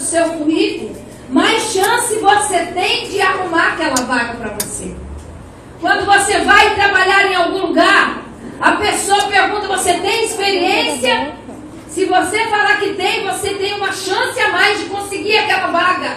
seu currículo, mais chance você tem de arrumar aquela vaga para você. Quando você vai trabalhar em algum lugar, a pessoa pergunta, você tem experiência? Se você falar que tem, você tem uma chance a mais de conseguir aquela vaga.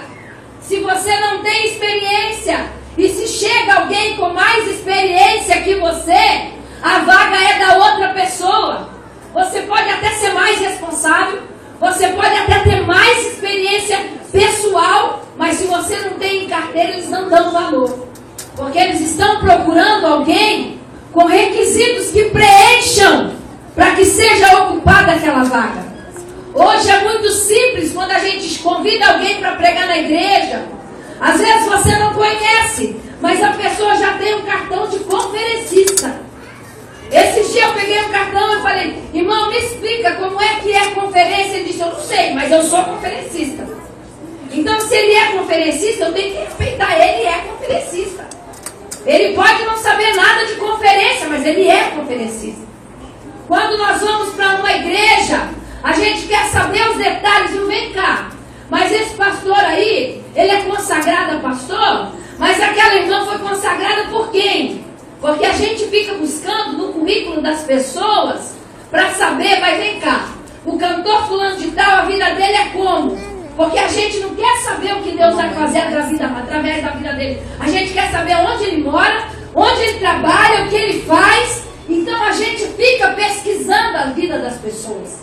Se você não tem experiência, e se chega alguém com mais experiência que você, a vaga é da outra pessoa. Você pode até ser mais responsável, você pode até ter mais experiência pessoal, mas se você não tem em carteira, eles não dão valor. Porque eles estão procurando alguém com requisitos que preencham para que seja ocupada aquela vaga. Hoje é muito simples quando a gente convida alguém para pregar na igreja. Às vezes você não conhece, mas a pessoa já tem um cartão de conferencista. Esse dia eu peguei um cartão e falei, irmão, me explica como é que é conferência. Ele disse, eu não sei, mas eu sou conferencista. Então, se ele é conferencista, eu tenho que respeitar ele, é conferencista. Ele pode não saber nada de conferência, mas ele é conferencista. Quando nós vamos para uma igreja, a gente quer saber os detalhes. E vem cá, mas esse pastor aí, ele é consagrado a pastor? Mas aquela irmã foi consagrada por quem? Porque a gente fica buscando no currículo das pessoas para saber, mas vem cá, o cantor fulano de tal, a vida dele é como? Porque a gente não quer saber o que Deus vai fazer através da vida dele. A gente quer saber onde ele mora, onde ele trabalha, o que ele faz. Então a gente fica pesquisando a vida das pessoas.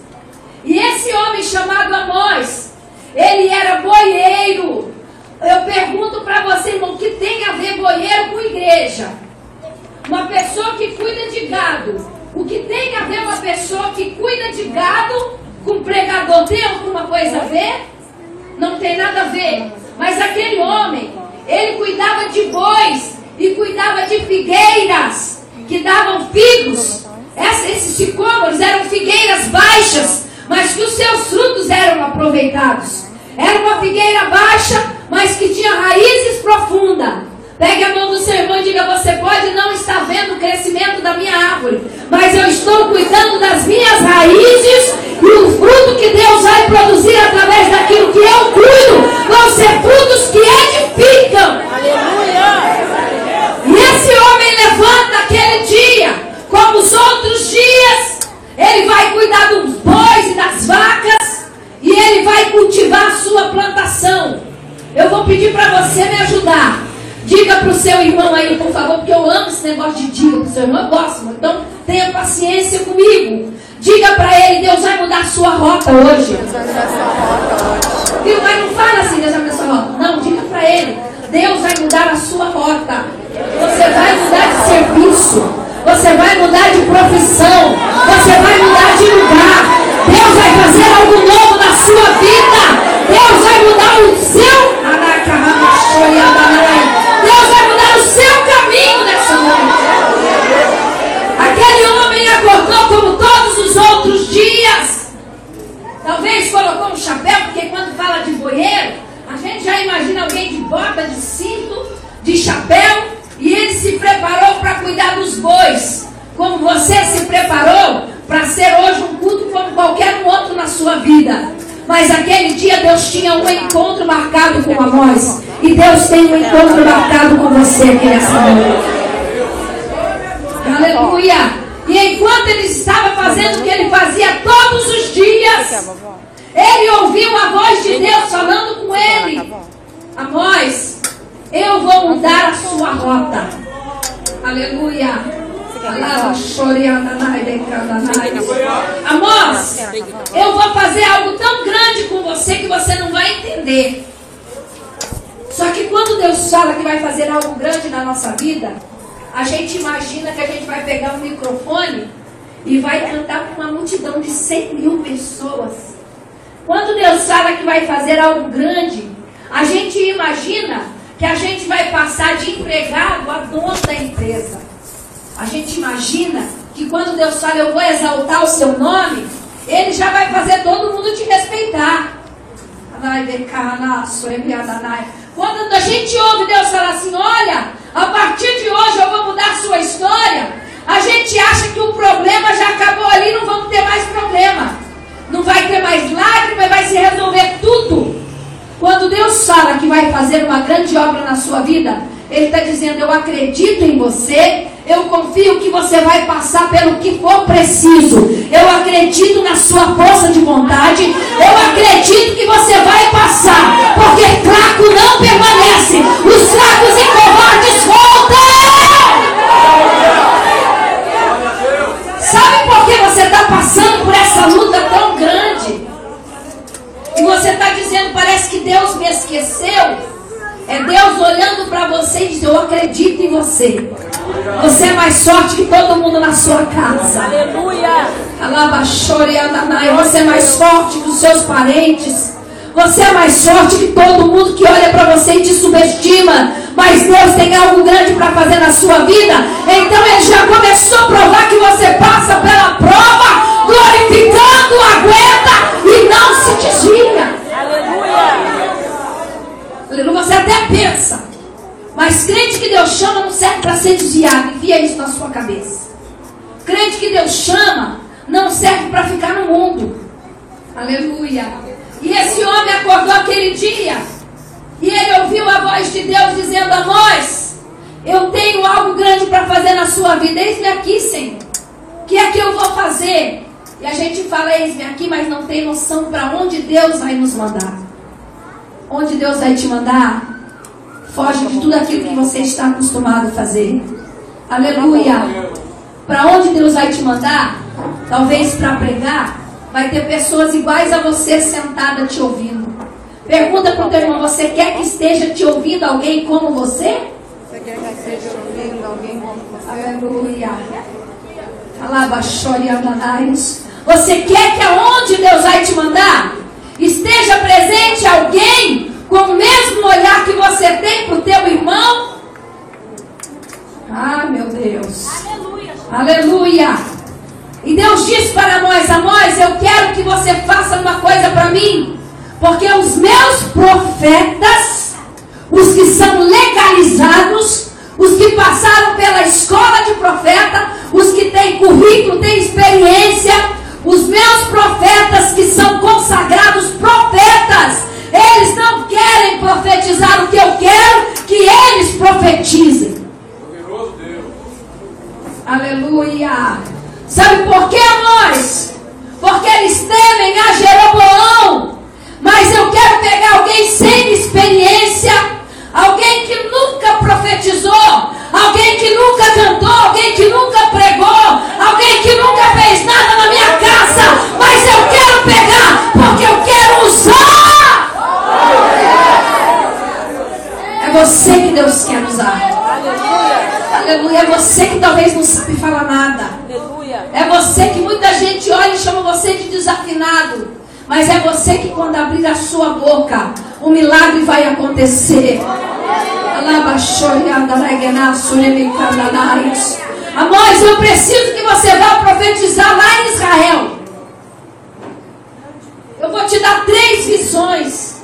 E esse homem chamado Amós, ele era boieiro. Eu pergunto para você, irmão, o que tem a ver boieiro com igreja? Uma pessoa que cuida de gado. O que tem a ver uma pessoa que cuida de gado com pregador? Tem alguma coisa a ver? Não tem nada a ver. Mas aquele homem, ele cuidava de bois e cuidava de figueiras que davam figos. Esses sicômoros eram figueiras baixas, mas que os seus frutos eram aproveitados. Era uma figueira baixa, mas que tinha raízes profundas. Pegue a mão do seu irmão e diga, você pode não estar vendo o crescimento da minha árvore, mas eu estou cuidando das minhas raízes, e o fruto que Deus vai produzir através daquilo que eu cuido vão ser frutos que edificam. Aleluia! E esse homem levanta aquele dia, como os outros dias, ele vai cuidar dos bois e das vacas, e ele vai cultivar a sua plantação. Eu vou pedir para você me ajudar. Diga para o seu irmão aí, por favor, porque eu amo esse negócio de diga para o seu irmão, eu gosto, então tenha paciência comigo. Diga para ele, Deus vai mudar a sua rota hoje. Deus vai mudar a sua rota hoje. Viu? Mas não fala assim, Deus vai mudar a sua rota. Não, diga para ele, Deus vai mudar a sua rota. Você vai mudar de serviço, você vai mudar de profissão, você vai mudar de lugar. Deus vai fazer algo novo na sua vida. Deus vai mudar o seu... Deus vai mudar o seu caminho nessa noite. Aquele homem acordou como todos os outros dias. Talvez colocou um chapéu, porque quando fala de boieiro, a gente já imagina alguém de bota, de cinto, de chapéu. E ele se preparou para cuidar dos bois. Como você se preparou para ser hoje um culto como qualquer outro na sua vida. Mas aquele dia Deus tinha um encontro marcado com Amós. E Deus tem um encontro marcado com você aqui nessa noite. Aleluia. E enquanto ele estava fazendo o que ele fazia todos os dias, ele ouviu a voz de Deus falando com ele. Amós, eu vou mudar a sua rota. Aleluia. Amós, eu vou fazer algo tão grande com você que você não vai entender. Só que quando Deus fala que vai fazer algo grande na nossa vida, a gente imagina que a gente vai pegar um microfone e vai cantar para uma multidão de 100.000 pessoas. Quando Deus fala que vai fazer algo grande, a gente imagina que a gente vai passar de empregado a dono da empresa. A gente imagina que quando Deus fala, eu vou exaltar o seu nome, Ele já vai fazer todo mundo te respeitar. Quando a gente ouve Deus falar assim, olha, a partir de hoje eu vou mudar a sua história, a gente acha que o problema já acabou ali, não vamos ter mais problema. Não vai ter mais lágrima, vai se resolver tudo. uma grande obra na sua vida, Ele está dizendo: eu acredito em você, eu confio que você vai passar pelo que for preciso, eu acredito na sua força de vontade, eu acredito que você vai passar, porque fraco não permanece, os fracos e covardes voltam. Sabe por que você está passando por essa luta tão grande? E você está dizendo: parece que Deus me esqueceu. É Deus olhando para você e dizendo: eu acredito em você. Você é mais forte que todo mundo na sua casa. Aleluia. Você é mais forte que os seus parentes. Você é mais forte que todo mundo que olha para você e te subestima. Mas Deus tem algo grande para fazer na sua vida. Então Ele já começou a provar que você passa pela prova, glorificando, aguenta e não se desvia. Aleluia. Você até pensa, mas crente que Deus chama não serve para ser desviado. Envia isso na sua cabeça. Crente que Deus chama não serve para ficar no mundo. Aleluia. E esse homem acordou aquele dia e ele ouviu a voz de Deus dizendo: Amós, eu tenho algo grande para fazer na sua vida. Eis-me aqui, Senhor. O que é que eu vou fazer? E a gente fala: eis-me aqui, mas não tem noção para onde Deus vai nos mandar. Onde Deus vai te mandar, foge de tudo aquilo que você está acostumado a fazer. Aleluia. Para onde Deus vai te mandar, talvez para pregar, vai ter pessoas iguais a você sentadas te ouvindo. Pergunta para o teu irmão: você quer que esteja te ouvindo alguém como você? Você quer que esteja ouvindo alguém como você? Aleluia. Alabaxoriandanais. Você quer que aonde Deus vai te mandar esteja presente alguém com o mesmo olhar que você tem para o teu irmão? Ah, meu Deus. Aleluia. Aleluia. E Deus disse para Amós: Amós, eu quero que você faça uma coisa para mim, porque os meus profetas, os que são legalizados, os que passaram pela escola de profeta, os que têm currículo, têm experiência, os meus profetas que são consagrados profetas, eles não querem profetizar o que eu quero que eles profetizem. Poderoso Deus. Aleluia. Sabe por quê, Amós? Porque eles temem a Jeroboão. Mas eu quero pegar alguém sem experiência, alguém que nunca profetizou, alguém que nunca cantou, alguém que nunca pregou, alguém que nunca fez nada na minha casa, mas eu quero pegar porque eu quero usar. É você que Deus quer usar. Aleluia. É você que talvez não sabe falar nada. Aleluia. É você que muita gente olha e chama você de desafinado. Mas é você que, quando abrir a sua boca, o milagre vai acontecer. Amós, eu preciso que você vá profetizar lá em Israel. Eu vou te dar 3 visões.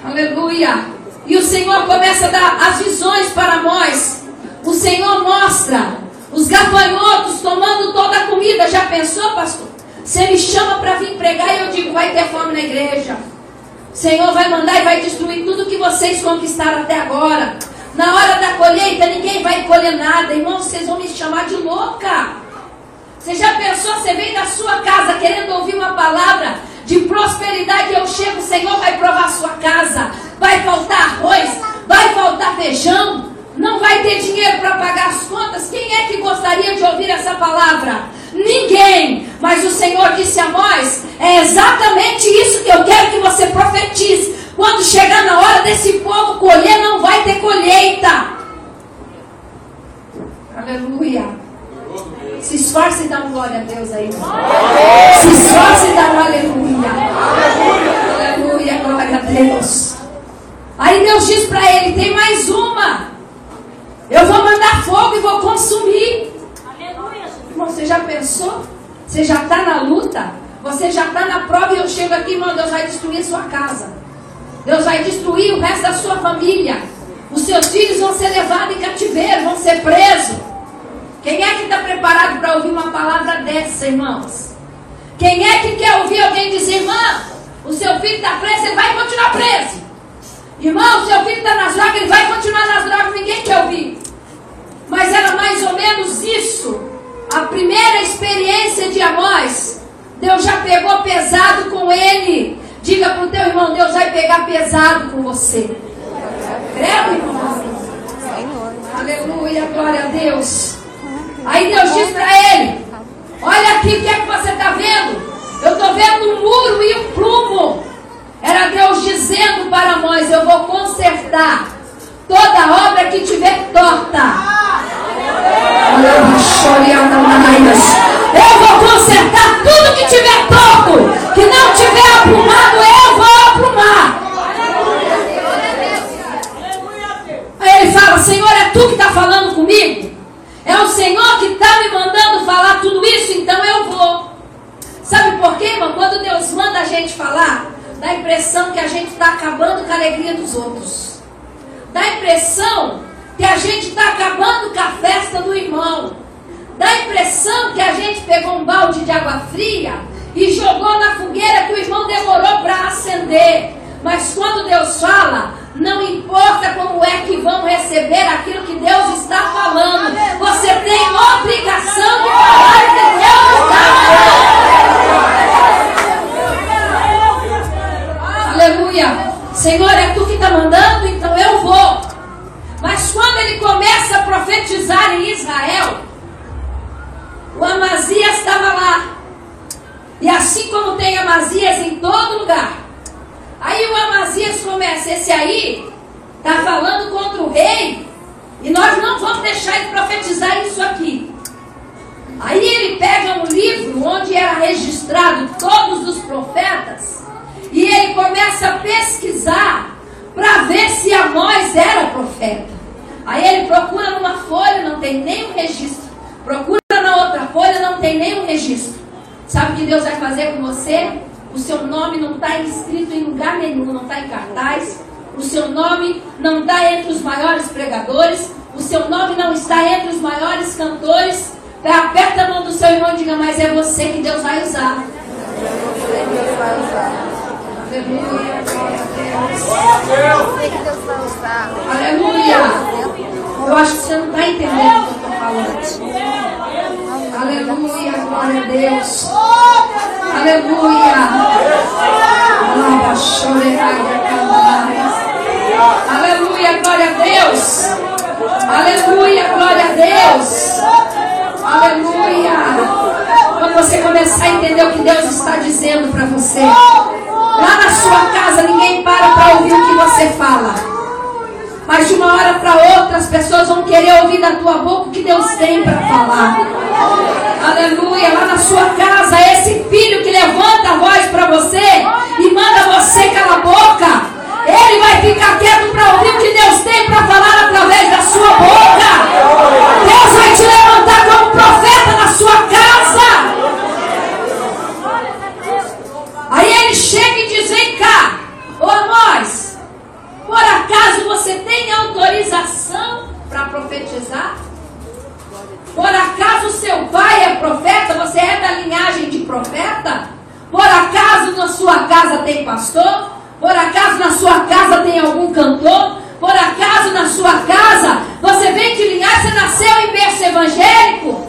Aleluia. E o Senhor começa a dar as visões para Amós. O Senhor mostra os gafanhotos tomando toda a comida. Já pensou, pastor? Você me chama para vir pregar e eu digo: vai ter fome na igreja. O Senhor vai mandar e vai destruir tudo que vocês conquistaram até agora. Na hora da colheita ninguém vai colher nada. Irmão, vocês vão me chamar de louca. Você já pensou? Você vem da sua casa querendo ouvir uma palavra de prosperidade e eu chego: o Senhor vai provar a sua casa. Vai faltar arroz, vai faltar feijão, não vai ter dinheiro para pagar as contas. Quem é que gostaria de ouvir essa palavra? Ninguém. Mas o Senhor disse a Amós: é exatamente isso que eu quero que você profetize. Quando chegar na hora desse povo colher, não vai ter colheita. Aleluia. Se esforce e dá uma glória a Deus aí. Se esforce e dá um aleluia. Aleluia, glória a Deus. Aí Deus diz para ele: tem mais uma. Eu vou mandar fogo e vou consumir. Irmão, você já pensou? Você já está na luta? Você já está na prova e eu chego aqui: irmão, Deus vai destruir a sua casa. Deus vai destruir o resto da sua família. Os seus filhos vão ser levados em cativeiro, vão ser presos. Quem é que está preparado para ouvir uma palavra dessa, irmãos? Quem é que quer ouvir alguém dizer: irmã, o seu filho está preso, ele vai continuar preso. Irmão, seu filho está nas drogas, ele vai continuar nas drogas, ninguém quer ouvir. Mas era mais ou menos isso. A primeira experiência de Amós, Deus já pegou pesado com ele. Diga para o teu irmão, Deus vai pegar pesado com você. Credo, irmão? Aleluia, glória a Deus. Aí Deus diz para ele: olha aqui, o que é que você está vendo? Eu estou vendo um muro e um prumo. Era Deus dizendo para Amós: eu vou consertar toda obra que tiver torta. Eu vou consertar tudo que tiver torto. Que não tiver aprumado, eu vou aprumar. Aí ele fala: Senhor, é tu que está falando comigo? É o Senhor que está me mandando falar tudo isso? Então eu vou. Sabe por quê, irmão? Quando Deus manda a gente falar, dá a impressão que a gente está acabando com a alegria dos outros. Dá a impressão que a gente está acabando com a festa do irmão. Dá a impressão que a gente pegou um balde de água fria e jogou na fogueira que o irmão demorou para acender. Mas quando Deus fala, não importa como é que vão receber aquilo que Deus está falando, você tem obrigação de falar o que Deus está falando. Aleluia. Senhor, é tu que está mandando, então eu vou. Mas quando ele começa a profetizar em Israel, o Amazias estava lá. E assim como tem Amazias em todo lugar, aí o Amazias começa: esse aí está falando contra o rei, e nós não vamos deixar ele profetizar isso aqui. Aí ele pega um livro onde era registrado todos os profetas, e ele começa a pesquisar para ver se Amós era profeta. Aí ele procura numa folha, não tem nenhum registro. Procura na outra folha, não tem nenhum registro. Sabe o que Deus vai fazer com você? O seu nome não está inscrito em lugar nenhum, não está em cartaz. O seu nome não está entre os maiores pregadores. O seu nome não está entre os maiores cantores. Aperta a mão do seu irmão e diga: mas é você que Deus vai usar. Aleluia, aleluia. Eu acho que você não está entendendo o que eu estou falando. Aleluia, glória a Deus. Aleluia. Aleluia, glória a Deus. Aleluia, glória a Deus. Aleluia. Quando você começar a entender o que Deus está dizendo para você, lá na sua casa ninguém para ouvir o que você fala. Mas de uma hora para outra as pessoas vão querer ouvir da tua boca o que Deus tem para falar. Aleluia. Lá na sua casa, esse filho que levanta a voz para você e manda você calar a boca, ele vai ficar quieto para ouvir o que Deus tem para falar através da sua boca. Deus vai te levantar como profeta na sua casa. Aí ele chega e diz: vem cá, ô Amós, por acaso você tem autorização para profetizar? Por acaso seu pai é profeta? Você é da linhagem de profeta? Por acaso na sua casa tem pastor? Por acaso na sua casa tem algum cantor? Por acaso na sua casa você vem de linhagem, você nasceu em berço evangélico?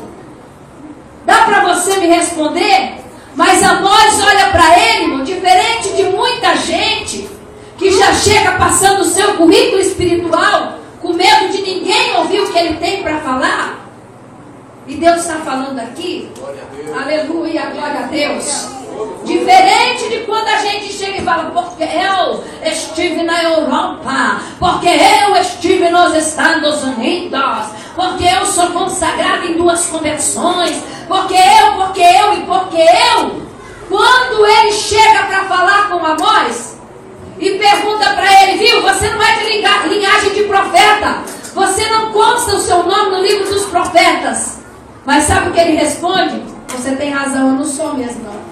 Dá para você me responder? Mas Amós olha para ele, irmão, diferente de muita gente que já chega passando o seu currículo espiritual com medo de ninguém ouvir o que ele tem para falar. E Deus está falando aqui, aleluia, glória a Deus. Diferente de quando a gente chega e fala: porque eu estive na Europa, porque eu estive nos Estados Unidos, porque eu sou consagrado em 2 conversões, porque eu. Quando ele chega para falar com Amós e pergunta para ele: viu, você não é de linhagem de profeta, você não consta o seu nome no livro dos profetas. Mas sabe o que ele responde? Você tem razão, eu não sou mesmo não.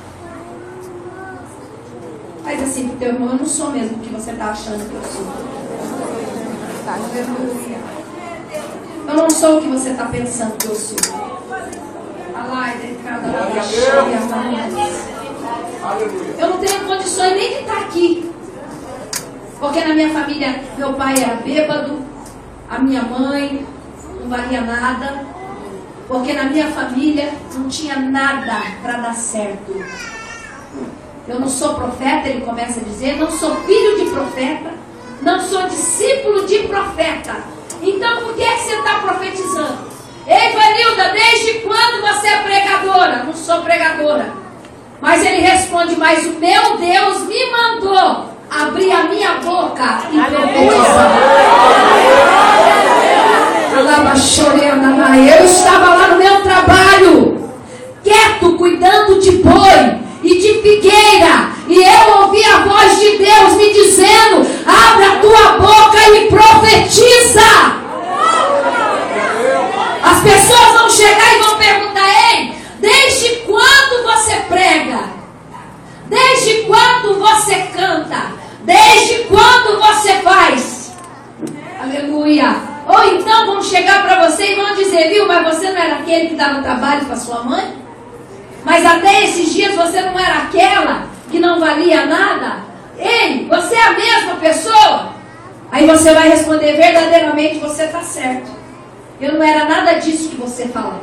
Faz assim pro teu irmão: eu não sou mesmo o que você está achando que eu sou. Aleluia. Eu não sou o que você está pensando que eu sou. Eu não tenho condições nem de estar aqui. Porque na minha família, meu pai era bêbado, a minha mãe não valia nada. Porque na minha família não tinha nada para dar certo. Eu não sou profeta, ele começa a dizer, não sou filho de profeta, não sou discípulo de profeta. Então por que você está profetizando? Ei, Vanilda, desde quando você é pregadora? Não sou pregadora. Mas ele responde, mas o meu Deus me mandou abrir a minha boca e profetizar. Eu estava lá no meu trabalho, quieto, cuidando de boi e de figueira, e eu ouvi a voz de Deus me dizendo, abra a tua boca e profetiza. As pessoas vão chegar e vão perguntar, ei, desde quando você prega? Desde quando você canta? Desde quando você faz? Aleluia. Ou então vão chegar para você e vão dizer, viu, mas você não era aquele que dá no trabalho com a sua mãe? Mas até esses dias você não era aquela que não valia nada? Ei, você é a mesma pessoa? Aí você vai responder, verdadeiramente você está certo. Eu não era nada disso que você falou.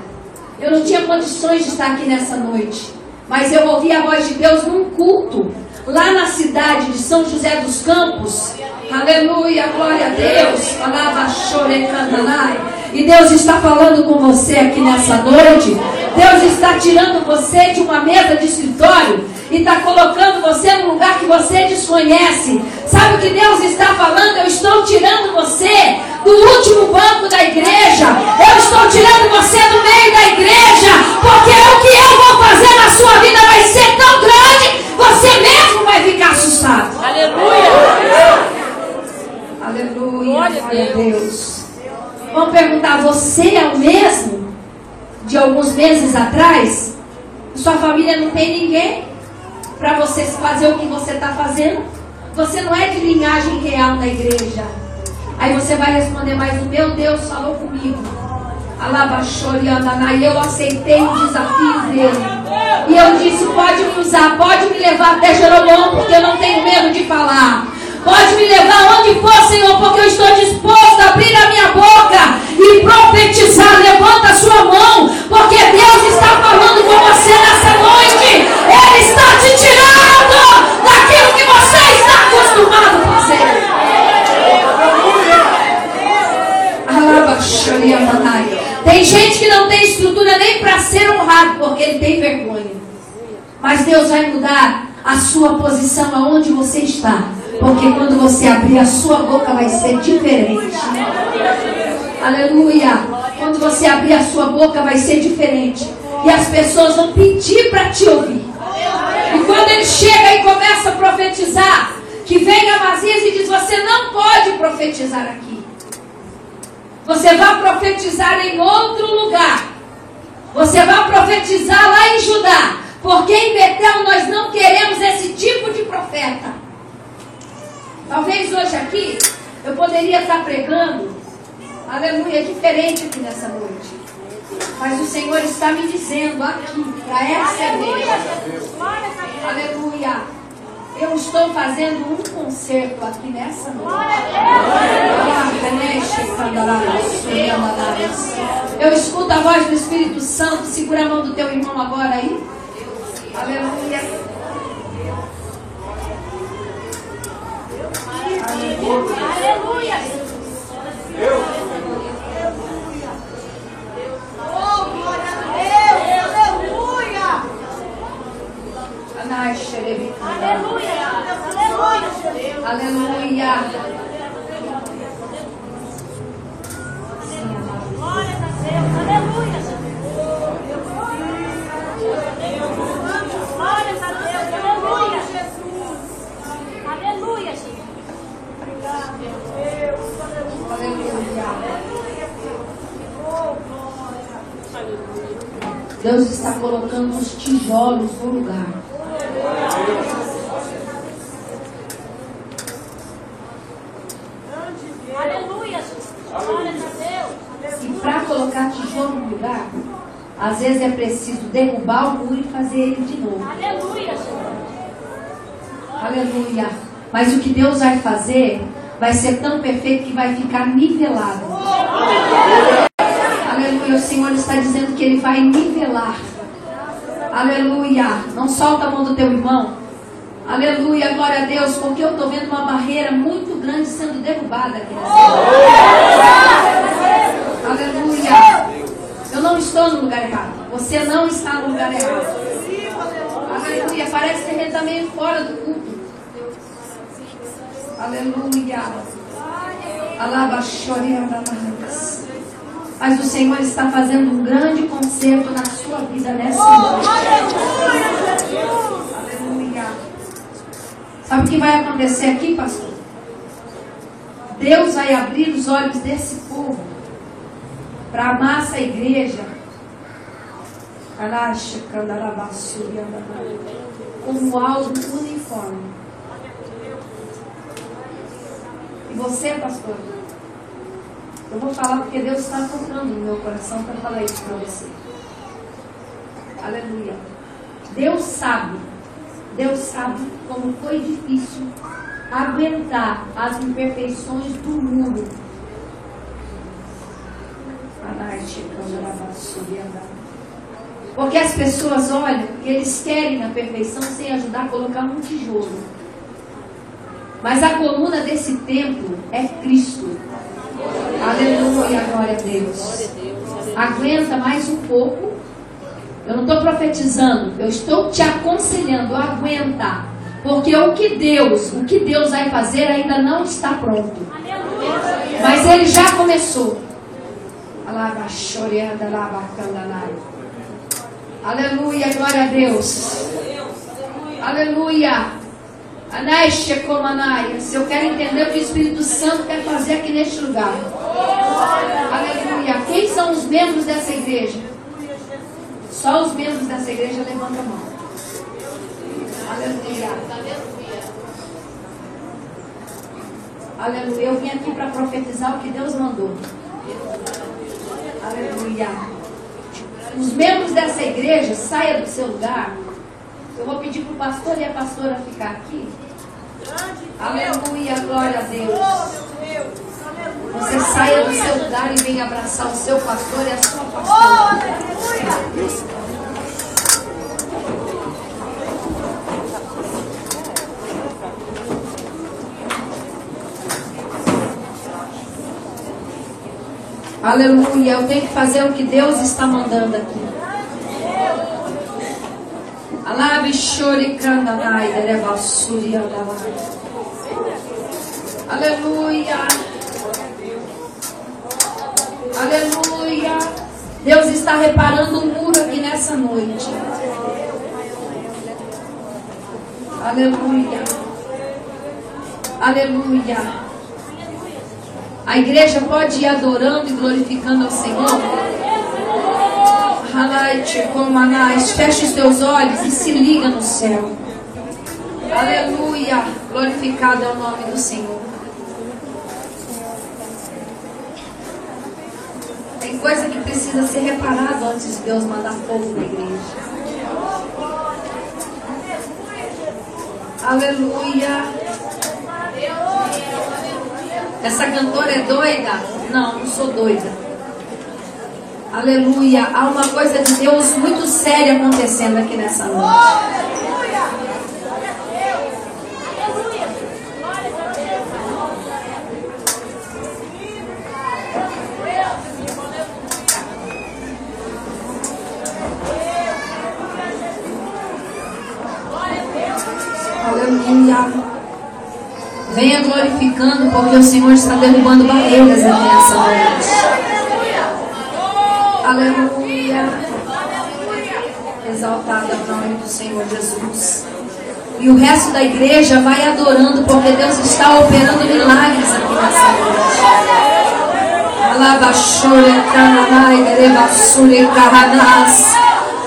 Eu não tinha condições de estar aqui nessa noite. Mas eu ouvi a voz de Deus num culto, lá na cidade de São José dos Campos. Aleluia, glória a Deus. E Deus está falando com você aqui nessa noite. Deus está tirando você de uma mesa de escritório e está colocando você num lugar que você desconhece. Sabe o que Deus está falando? Eu estou tirando você do último banco da igreja. Eu estou tirando você do meio da igreja, porque o que eu vou fazer na sua vida vai ser tão grande, você mesmo vai ficar assustado. Aleluia. Aleluia, glória a Deus. Vamos perguntar, você é o mesmo de alguns meses atrás? Sua família não tem ninguém para você fazer o que você está fazendo? Você não é de linhagem real na igreja. Aí você vai responder, mas o meu Deus falou comigo. E eu aceitei o desafio dele. E eu disse, pode me usar, pode me levar até Jeroboão, porque eu não tenho medo de falar. Pode me levar onde for, Senhor, porque eu estou disposto a abrir a minha boca e profetizar. Levanta a sua mão, porque Deus está falando com você nessa noite. Ele está te tirando daquilo que você está acostumado a fazer. Tem gente que não tem estrutura nem para ser honrado, porque ele tem vergonha. Mas Deus vai mudar a sua posição aonde você está. Porque quando você abrir a sua boca vai ser diferente. Aleluia. Quando você abrir a sua boca vai ser diferente. E as pessoas vão pedir para te ouvir. E quando ele chega e começa a profetizar, que vem Amazias e diz, você não pode profetizar aqui. Você vai profetizar em outro lugar. Você vai profetizar lá em Judá. Porque em Betel nós não queremos esse tipo de profeta. Talvez hoje aqui eu poderia estar pregando, aleluia, diferente aqui nessa noite. Mas o Senhor está me dizendo aqui, para essa igreja, aleluia, eu estou fazendo um concerto aqui nessa noite. Eu escuto a voz do Espírito Santo. Segura a mão do teu irmão agora aí. Aleluia. Aleluia. Oh, glória a Deus. Aleluia. Aleluia. Aleluia. Glória a Deus. Aleluia. Glória a Deus. Aleluia. Aleluia, gente. Deus está colocando os tijolos no lugar. Aleluia, Jesus. Glória a Deus. E para colocar tijolo no lugar, às vezes é preciso derrubar o muro e fazer ele de novo. Aleluia, Jesus. Aleluia. Mas o que Deus vai fazer vai ser tão perfeito que vai ficar nivelado. Aleluia, o Senhor está dizendo que Ele vai nivelar. Aleluia, não solta a mão do teu irmão. Aleluia, glória a Deus, porque eu estou vendo uma barreira muito grande sendo derrubada aqui nessa igreja. Aleluia, eu não estou no lugar errado. Você não está no lugar errado. Aleluia, parece que ele está meio fora do culto. Aleluia. Mas o Senhor está fazendo um grande concerto na sua vida nessa noite. Aleluia. Sabe o que vai acontecer aqui, pastor? Deus vai abrir os olhos desse povo para amar essa igreja como algo uniforme. E você, pastor, eu vou falar porque Deus está tocando no meu coração para falar isso para você. Aleluia. Deus sabe como foi difícil aguentar as imperfeições do muro. Porque as pessoas olham e eles querem a perfeição sem ajudar a colocar um tijolo. Mas a coluna desse templo é Cristo. Aleluia, glória a Deus. Aguenta mais um pouco. Eu não estou profetizando, eu estou te aconselhando a aguentar. Porque o que Deus vai fazer ainda não está pronto. Mas Ele já começou. Aleluia, glória a Deus. Aleluia. Se eu quero entender o que o Espírito Santo quer fazer aqui neste lugar. Aleluia. Quem são os membros dessa igreja? Só os membros dessa igreja levantam a mão. Aleluia. Aleluia. Eu vim aqui para profetizar o que Deus mandou. Aleluia. Os membros dessa igreja, saia do seu lugar. Eu vou pedir para o pastor e a pastora ficar aqui. Aleluia, glória a Deus. Você saia do seu lugar e venha abraçar o seu pastor e a sua pastora. Aleluia, eu tenho que fazer o que Deus está mandando aqui. Aleluia. Aleluia. Deus está reparando um muro aqui nessa noite. Aleluia. Aleluia. A igreja pode ir adorando e glorificando ao Senhor. Feche os teus olhos e se liga no céu. Aleluia. Glorificado é o nome do Senhor. Tem coisa que precisa ser reparada antes de Deus mandar fogo na igreja. Aleluia. Essa cantora é doida? Não, não sou doida. Aleluia. Há uma coisa de Deus muito séria acontecendo aqui nessa noite. Aleluia. Venha glorificando, porque o Senhor está derrubando barreiras aqui nessa noite. Aleluia. Exaltado é o nome do Senhor Jesus. E o resto da igreja vai adorando, porque Deus está operando milagres aqui nessa noite. Alabashore kananai derebasure kahanas.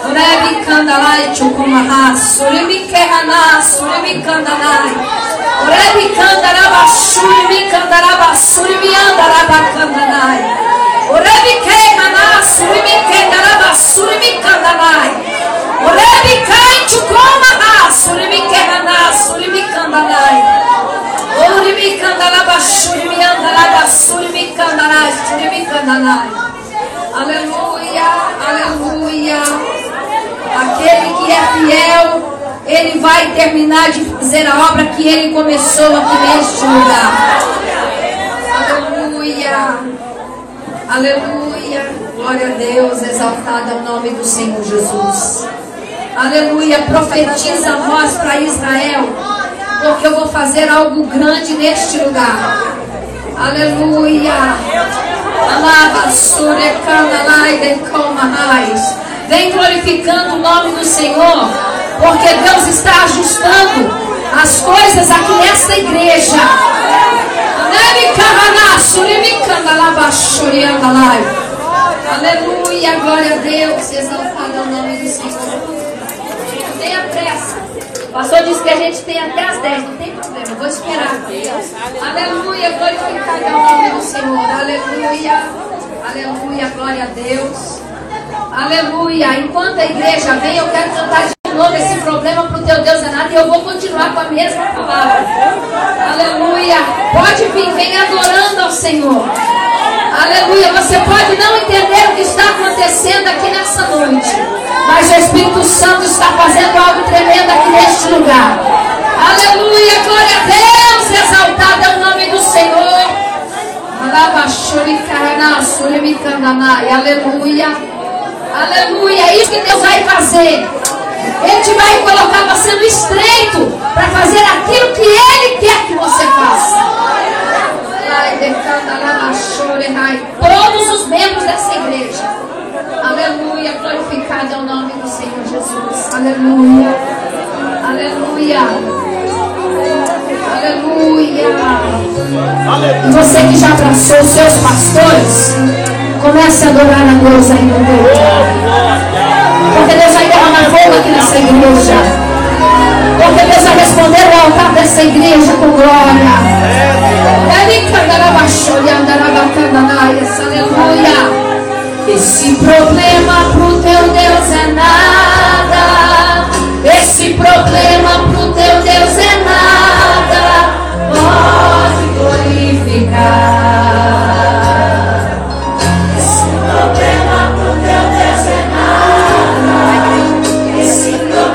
Rebi kandalai chukumahas. Surimi kehanas. Surimi kandanai. Rebi kandarabashuri mi kandarabasuri mi andarabakandanai. Rebi kehanas. Surimi kandarabasuri mi kandanai. Rebi kai chukumahas. Surimi kehanas. Surimi kandanai. Aleluia, aleluia. Aquele que é fiel, ele vai terminar de fazer a obra que ele começou aqui neste lugar. Aleluia, aleluia. Glória a Deus, exaltado é o nome do Senhor Jesus. Aleluia, profetiza a voz para Israel, porque eu vou fazer algo grande neste lugar. Aleluia. Vem glorificando o nome do Senhor, porque Deus está ajustando as coisas aqui nesta igreja. Aleluia, glória a Deus, exaltado é o nome do Senhor. Tenha pressa. O pastor disse que a gente tem até as 10, não tem problema, eu vou esperar. Aleluia, glorificado é o nome do Senhor. Aleluia, aleluia, glória a Deus. Aleluia, enquanto a igreja vem, eu quero cantar de novo esse problema para o teu Deus é nada, e eu vou continuar com a mesma palavra. Aleluia, pode vir, vem adorando ao Senhor. Aleluia, você pode não entender o que está acontecendo aqui nessa noite, mas o Espírito Santo está fazendo algo tremendo aqui neste lugar. Aleluia, glória a Deus, exaltado é o nome do Senhor. Aleluia, aleluia, isso que Deus vai fazer. Ele te vai colocar você no estreito para fazer aquilo que Ele quer que você faça. Todos os membros dessa igreja. Aleluia, glorificado é o nome do Senhor Jesus. Aleluia, aleluia, aleluia. E você que já abraçou os seus pastores, comece a adorar a Deus aí no meio. Porque Deus vai derramar fogo aqui nessa igreja. Porque Deus vai responder o altar dessa igreja com glória. Aleluia. Esse problema pro teu Deus é nada. Esse problema pro teu Deus é nada. Pode glorificar. Esse problema pro teu Deus é nada. Esse problema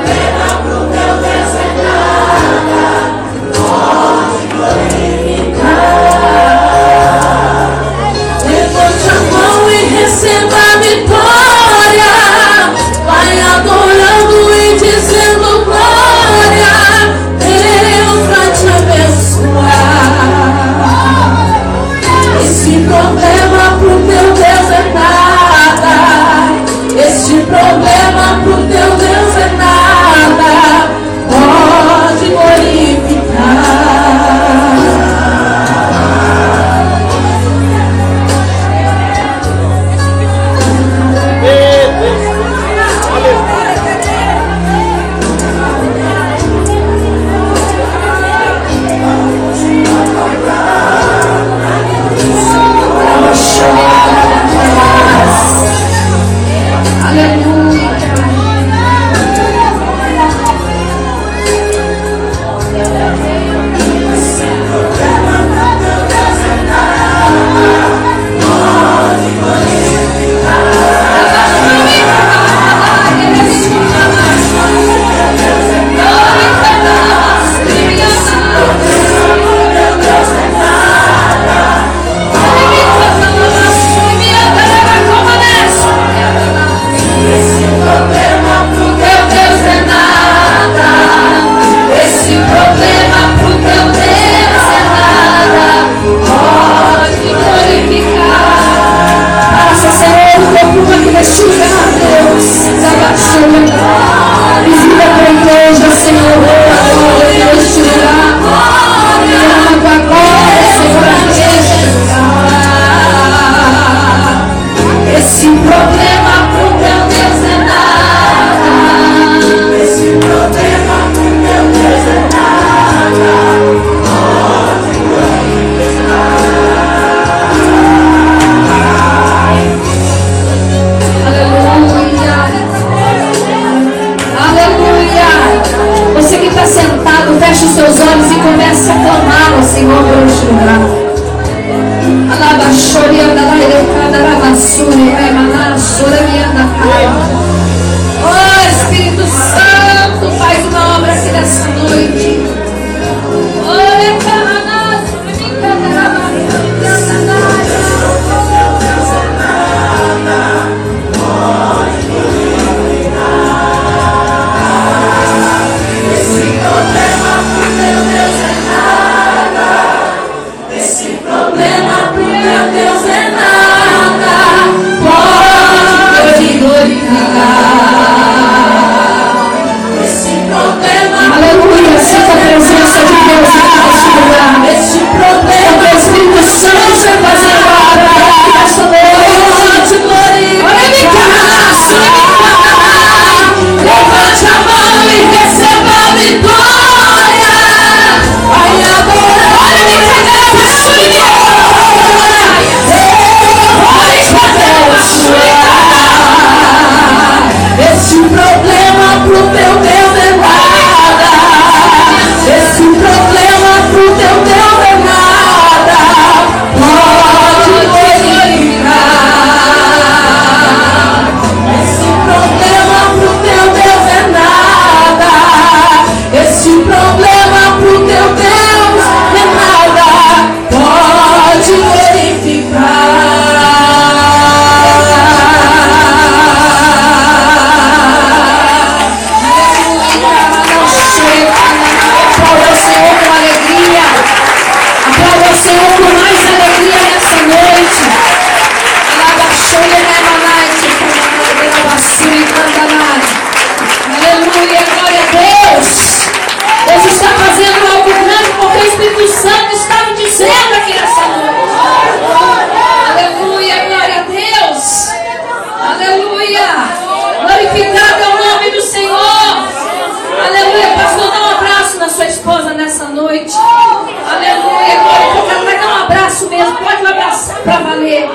para valer.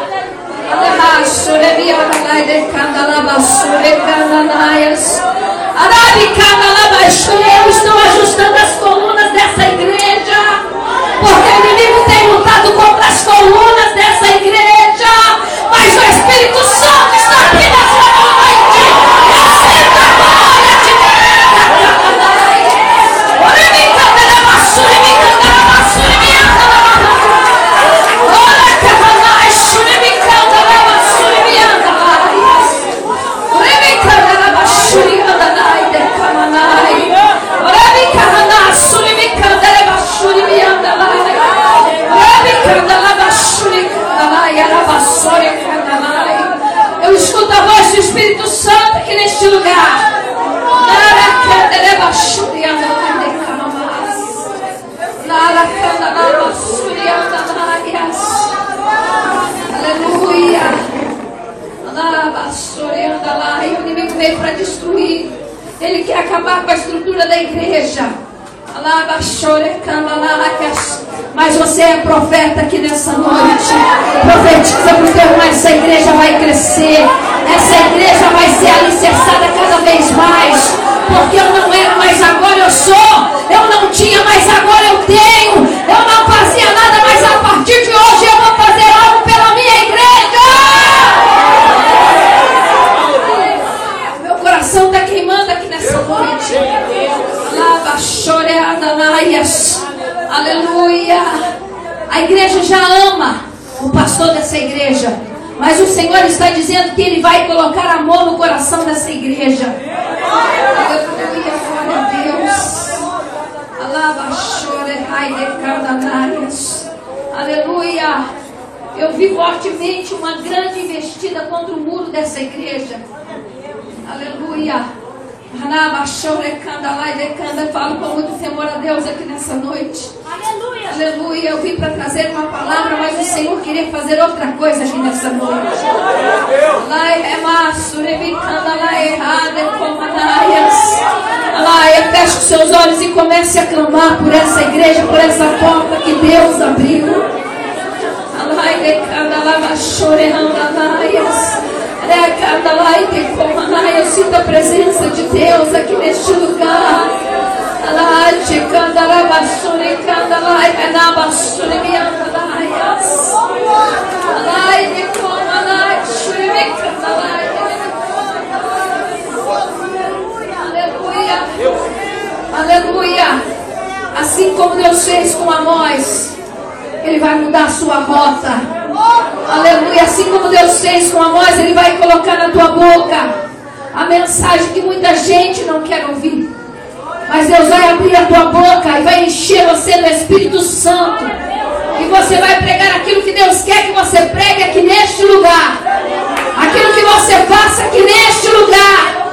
Eu estou ajustando as colunas dessa igreja, porque o inimigo tem lutado contra as colunas dessa igreja, mas o Espírito Santo está aqui nessa noite. Receba a glória de eu escuto a voz do Espírito Santo aqui neste lugar. Aleluia. O inimigo veio para destruir. Ele quer acabar com a estrutura da igreja. Mas você é profeta aqui nessa noite. Profetiza para o teu irmão, essa igreja vai crescer. Essa igreja vai ser alicerçada cada vez mais. Porque eu não era, mas agora eu sou. Eu não tinha, mas agora eu tenho. Eu não fazia nada, mas a partir de hoje eu vou fazer algo pela minha igreja. Meu coração está queimando aqui nessa noite. Aleluia. A igreja já ama o pastor dessa igreja, mas o Senhor está dizendo que Ele vai colocar amor no coração dessa igreja. Aleluia, glória a Deus. Aleluia. Eu vi fortemente uma grande investida contra o muro dessa igreja. Aleluia. Eu falo com muito temor a Deus aqui nessa noite. Aleluia. Aleluia. Eu vim para trazer uma palavra, mas o Senhor queria fazer outra coisa aqui nessa noite. Feche os seus olhos e comece a clamar por essa igreja, por essa porta que Deus abriu. Eu sinto a presença de Deus aqui neste lugar. Aleluia. Assim como Deus fez com Amós, Ele vai mudar a sua rota. Aleluia. Assim como Deus fez com Amós, Ele vai colocar na tua boca a mensagem que muita gente não quer ouvir. Mas Deus vai abrir a tua boca e vai encher você do Espírito Santo. E você vai pregar aquilo que Deus quer que você pregue aqui neste lugar. Aquilo que você faça aqui neste lugar.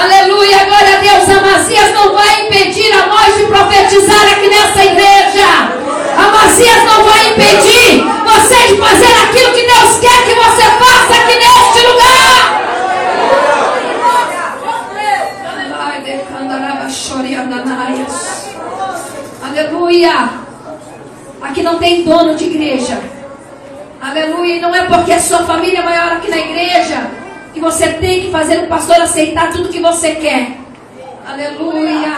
Aleluia, glória a Deus. Amazias não vai impedir Amós de profetizar aqui nessa igreja. Amazias não vai impedir você de fazer aquilo que Deus quer que você faça aqui neste lugar. Aleluia. Aqui não tem dono de igreja. Aleluia. E não é porque a sua família é maior aqui na igreja que você tem que fazer o pastor aceitar tudo que você quer. Aleluia.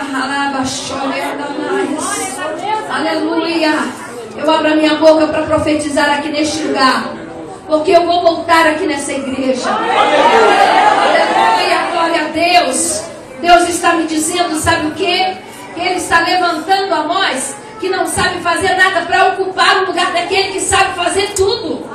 Aleluia. Eu abro a minha boca para profetizar aqui neste lugar, porque eu vou voltar aqui nessa igreja. Aleluia. Glória a Deus. Deus está me dizendo, sabe o quê? Que Ele está levantando Amós, que não sabe fazer nada, para ocupar o lugar daquele que sabe fazer tudo.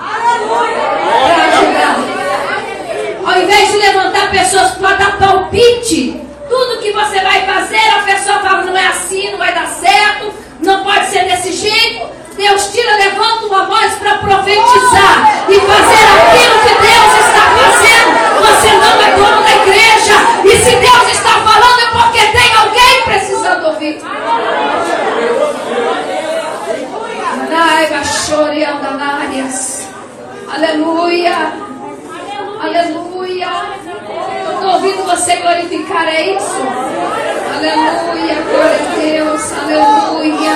Ao invés de levantar pessoas para dar palpite, tudo que você vai fazer, a pessoa fala, não é assim, não vai dar certo, não pode ser desse jeito. Deus tira, levanta uma voz para profetizar e fazer aquilo que Deus está fazendo. Você não é dono da igreja, e se Deus está falando é porque tem alguém precisando ouvir. Aleluia. Aleluia. Eu estou ouvindo você glorificar, é isso? Aleluia, glória a Deus. Aleluia.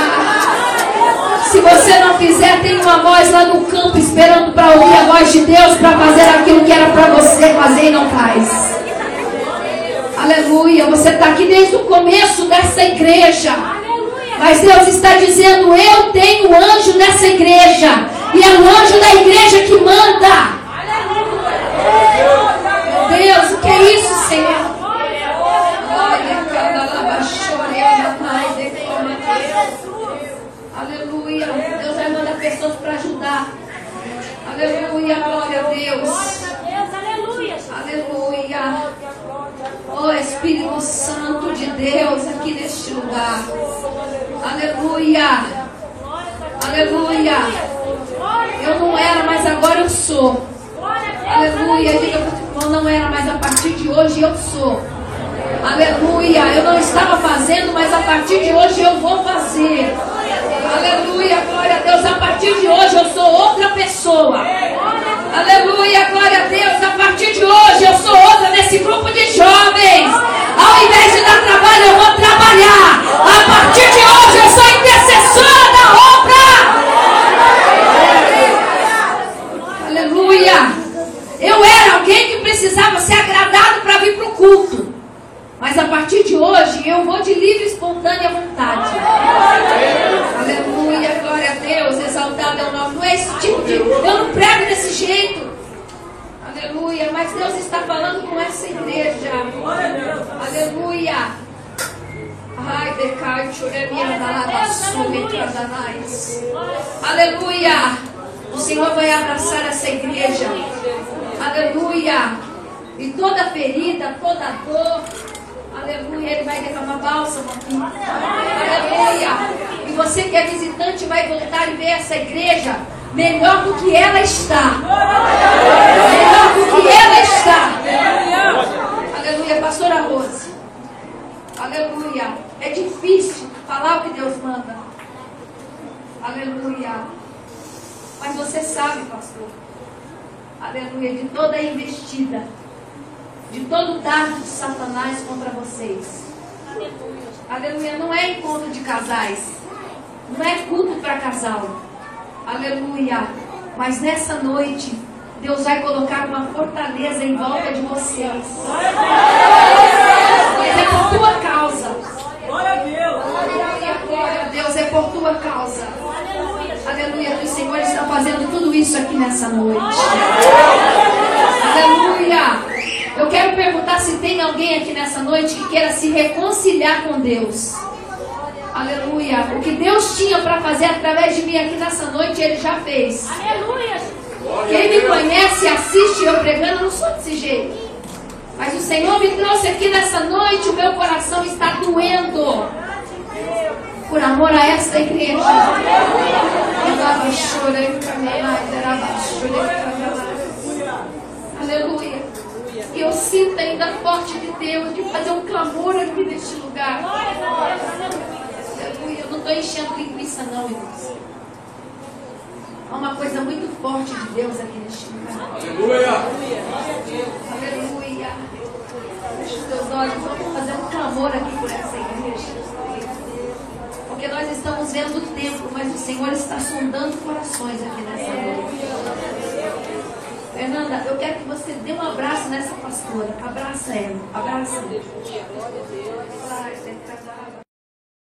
Se você não fizer, tem uma voz lá no campo esperando para ouvir a voz de Deus, para fazer aquilo que era para você fazer e não faz. Aleluia. Você está aqui desde o começo dessa igreja. Mas Deus está dizendo: eu tenho anjo nessa igreja. E é o anjo da igreja que manda. Deus, o que é isso, Senhor? Aleluia. Deus vai mandar pessoas para ajudar. Aleluia, glória a Deus. Aleluia. Oh, Espírito Santo de Deus aqui neste lugar. Aleluia. Aleluia. Eu não era, mas agora eu sou. Aleluia. Diga para o irmão: não era, mas a partir de hoje eu sou. Aleluia. Eu não estava fazendo, mas a partir de hoje eu vou fazer. Aleluia, glória a Deus. A partir de hoje eu sou outra pessoa. Aleluia, glória a Deus. A partir de hoje eu sou outra nesse grupo de jovens. Ao invés de dar trabalho, eu vou trabalhar. A partir de hoje eu sou intercessora da obra. Aleluia. Eu era alguém que precisava ser agradado para vir para o culto. Mas a partir de hoje eu vou de livre e espontânea vontade. Aleluia, glória a Deus, exaltado é o nome. Não é esse tipo de... Eu não prego desse jeito. Aleluia, mas Deus está falando com essa igreja. Aleluia. Ai, decai, aleluia. O Senhor vai abraçar essa igreja. Aleluia. E toda ferida, toda dor, aleluia, Ele vai derramar bálsamo aqui. Aleluia. E você que é visitante vai voltar e ver essa igreja melhor do que ela está. Melhor do que ela está. Aleluia, pastora Rose. Aleluia. É difícil falar o que Deus manda. Aleluia. Mas você sabe, pastor. Aleluia, de toda a investida, de todo o dardo de Satanás contra vocês. Aleluia, não é encontro de casais, não é culto para casal. Aleluia, mas nessa noite Deus vai colocar uma fortaleza em volta de vocês. Mas é por tua causa. Glória a Deus. Glória a Deus, é por tua causa. Aleluia, que o Senhor está fazendo tudo isso aqui nessa noite. Aleluia. Eu quero perguntar se tem alguém aqui nessa noite que queira se reconciliar com Deus. Aleluia. O que Deus tinha para fazer através de mim aqui nessa noite, Ele já fez. Aleluia. Quem me conhece, assiste eu pregando, eu não sou desse jeito. Mas o Senhor me trouxe aqui nessa noite, o meu coração está doendo. Por amor a esta igreja. Aleluia. E eu sinto ainda forte de Deus de fazer um clamor aqui neste lugar. Aleluia. Eu não estou enchendo linguiça não, irmãos. Há uma coisa muito forte de Deus aqui neste lugar. Aleluia. Aleluia. Feche os teus olhos. Vamos fazer um clamor aqui por essa igreja. Porque nós estamos vendo o tempo, mas o Senhor está sondando corações aqui nessa noite. Fernanda, eu quero que você dê um abraço nessa pastora. Abraça ela. Abraça ela.